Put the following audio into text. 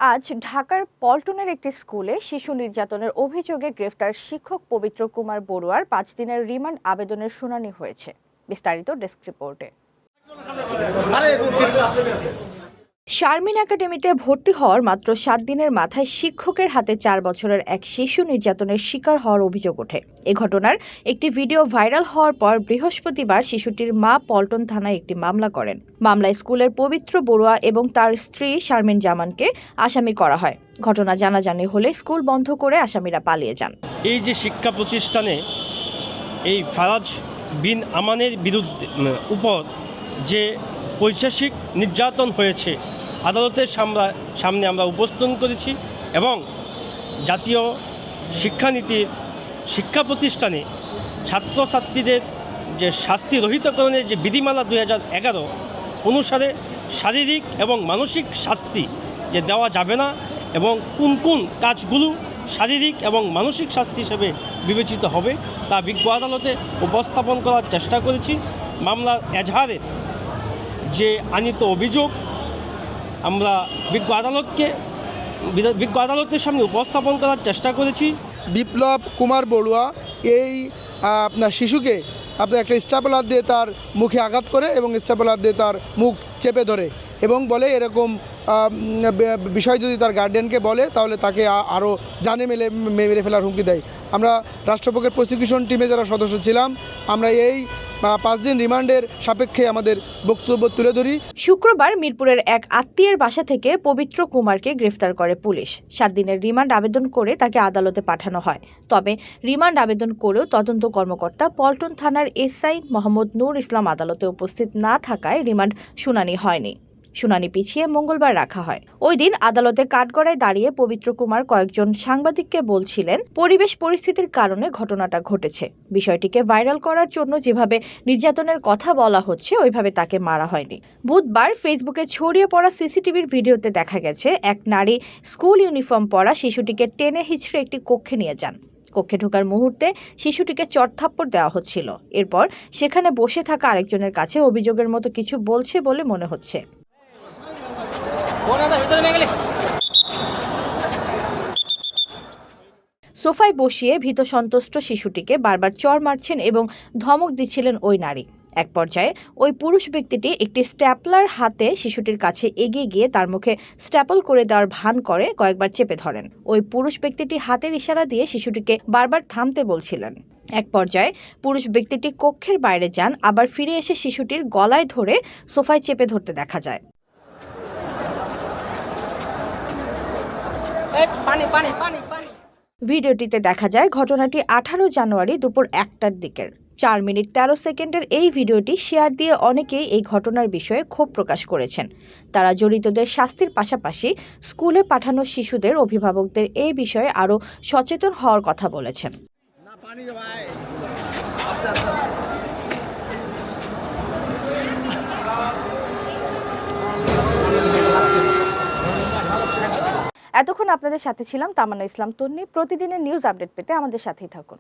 আজ ঢাকার পল্টনের একটি স্কুলে শিশু নির্যাতনের অভিযোগে গ্রেফতার শিক্ষক পবিত্র কুমার বড়ুয়ার 5 দিনের রিমান্ড আবেদনের শুনানি হয়েছে। বিস্তারিত ডেস্ক রিপোর্টে। শারমিন একাডেমিতে ভর্তি হওয়ার মাত্র 7 দিনের মাথায় শিক্ষকের হাতে 4 বছরের এক শিশু নির্যাতনের শিকার হওয়ার অভিযোগ ওঠে। এ ঘটনার একটি ভিডিও ভাইরাল হওয়ার পর বৃহস্পতিবার শিশুটির মা পল্টন থানায় একটি মামলা করেন। মামলায় স্কুলের পবিত্র বড়ুয়া এবং তার স্ত্রী শারমিন জামানকে আসামি করা হয়। ঘটনা জানাজানি হলে স্কুল বন্ধ করে আসামিরা পালিয়ে যান। এই যে শিক্ষা প্রতিষ্ঠানে এই ফারাজ বিন আমানের বিরুদ্ধে উপর যে পৈশাচিক নির্যাতন হয়েছে আদালতের সামনে আমরা উপস্থাপন করেছি এবং জাতীয় শিক্ষানীতির শিক্ষা প্রতিষ্ঠানে ছাত্রছাত্রীদের যে শাস্তি রহিতকরণের যে বিধিমালা 2011 অনুসারে শারীরিক এবং মানসিক শাস্তি যে দেওয়া যাবে না এবং কোন কোন কাজগুলো শারীরিক এবং মানসিক শাস্তি হিসেবে বিবেচিত হবে তা বিজ্ঞ আদালতে উপস্থাপন করার চেষ্টা করেছি। মামলার এজাহারের যে আনিত অভিযোগ আমরা বিজ্ঞ আদালতের সামনে উপস্থাপন করার চেষ্টা করেছি। বিপ্লব কুমার বড়ুয়া এই আপনার শিশুকে আপনার একটা স্ট্যাপলার দিয়ে তার মুখে আঘাত করে এবং স্ট্যাপলার দিয়ে তার মুখ চেপে ধরে এবং বলে এরকম বিষয় যদি তার গার্ডিয়ানকে বলে তাহলে তাকে আরও জানে মেরে ফেলার হুমকি দেয়। আমরা রাষ্ট্রপক্ষের প্রসিকিউশন টিমে যারা সদস্য ছিলাম আমরা এই 5 দিন রিমান্ডের সাপেক্ষে আমাদের বক্তব্য তুলে ধরি। শুক্রবার মিরপুরের এক আত্মীয়ের বাসা থেকে পবিত্র কুমারকে গ্রেফতার করে পুলিশ। 7 দিনের রিমান্ড আবেদন করে তাকে আদালতে পাঠানো হয়। তবে রিমান্ড আবেদন করেও তদন্ত কর্মকর্তা পল্টন থানার এসআই মোহাম্মদ নূর ইসলাম আদালতে উপস্থিত না থাকায় রিমান্ড শুনানি হয়নি। শুনানি পিছিয়ে মঙ্গলবার রাখা হয়। ওই দিন আদালতে কাঠগড়ায় দাঁড়িয়ে পবিত্র কুমার কয়েকজন সাংবাদিককে বলছিলেন পরিবেশ পরিস্থিতির কারণে ঘটনাটা ঘটেছে। বিষয়টিকে ভাইরাল করার জন্য যেভাবে নির্যাতনের কথা বলা হচ্ছে ওইভাবে তাকে মারা হয়নি। বুধবার ফেসবুকে ছড়িয়ে পড়া সিসিটিভির ভিডিওতে দেখা গেছে এক নারী স্কুল ইউনিফর্ম পরা শিশুটিকে টেনে হিঁচড়ে একটি কক্ষে নিয়ে যান। কক্ষে ঢোকার মুহূর্তে শিশুটিকে চড়থাপ্পড় দেওয়া হচ্ছিল। এরপর সেখানে বসে থাকা আরেকজনের কাছে অভিযোগের মতো কিছু বলছে বলে মনে হচ্ছে। সোফায় বসিয়ে ভীত সন্তুষ্ট শিশুটিকে বারবার চড় মারছেন এবং ধমক দিচ্ছিলেন ওই নারী। এক পর্যায়ে ওই পুরুষ ব্যক্তিটি একটি স্ট্যাপলার হাতে শিশুটির কাছে এগিয়ে গিয়ে তার মুখে স্ট্যাপল করে দেওয়ার ভান করে কয়েকবার চেপে ধরেন। ওই পুরুষ ব্যক্তিটি হাতের ইশারা দিয়ে শিশুটিকে বারবার থামতে বলছিলেন। এক পর্যায়ে পুরুষ ব্যক্তিটি কক্ষের বাইরে যান, আবার ফিরে এসে শিশুটির গলায় ধরে সোফায় চেপে ধরতে দেখা যায়। ভিডিওটিতে দেখা যায় ঘটনাটি 18 জানুয়ারি দুপুর 1টার দিকের। 4 মিনিট 13 সেকেন্ডের এই ভিডিওটি শেয়ার দিয়ে অনেকেই এই ঘটনার বিষয়ে ক্ষোভ প্রকাশ করেছেন। তারা জড়িতদের শাস্তির পাশাপাশি স্কুলে পাঠানো শিশুদের অভিভাবকদের এই বিষয়ে আরও সচেতন হওয়ার কথা বলেছেন। এতক্ষণ আপনাদের সাথে ছিলাম তামান্না ইসলাম তন্নি। প্রতিদিনের নিউজ আপডেট পেতে আমাদের সাথেই থাকুন।